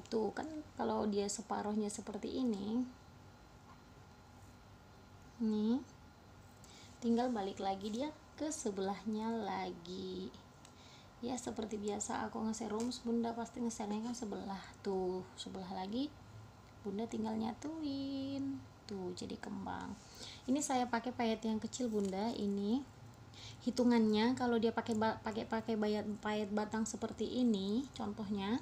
Tuh kan kalau dia separuhnya seperti ini nih, tinggal balik lagi dia ke sebelahnya lagi ya. Seperti biasa aku ngeser rumus, bunda pasti ngesernya kan sebelah. Tuh sebelah lagi, bunda tinggal nyatuin tuh jadi kembang. Ini saya pakai payet yang kecil bunda. Ini hitungannya kalau dia pakai payet batang seperti ini contohnya,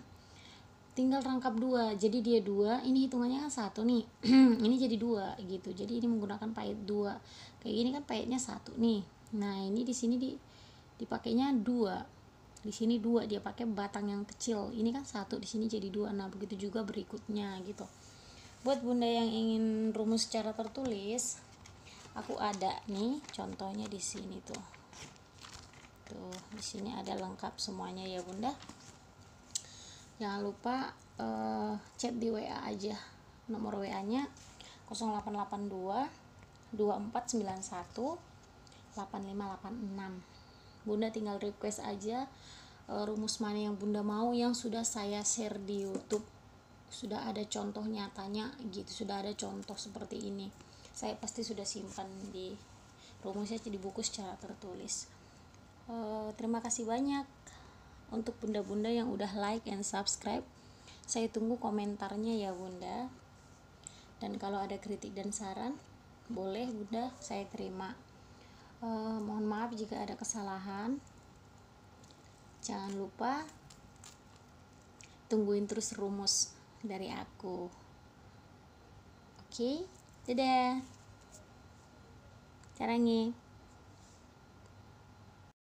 tinggal rangkap dua, jadi dia dua. Ini hitungannya kan satu nih ini jadi dua gitu, jadi ini menggunakan payet dua. Kayak gini kan payetnya satu nih. Nah ini di sini dipakainya dua, di sini dua, dia pakai batang yang kecil. Ini kan satu, di sini jadi dua. Nah begitu juga berikutnya gitu. Buat bunda yang ingin rumus secara tertulis, aku ada nih contohnya di sini tuh. Tuh di sini ada lengkap semuanya ya bunda. Jangan lupa chat di WA aja. Nomor WA-nya 0882 2491 8586. Bunda tinggal request aja rumus mana yang bunda mau, yang sudah saya share di YouTube. Sudah ada contoh nyatanya gitu, sudah ada contoh seperti ini. Saya pasti sudah simpan di rumusnya di buku secara tertulis. Terima kasih banyak untuk bunda-bunda yang udah like and subscribe. Saya tunggu komentarnya ya bunda. Dan kalau ada kritik dan saran, boleh bunda, saya terima. Mohon maaf jika ada kesalahan. Jangan lupa tungguin terus rumus dari aku. Oke, dadah. Caranya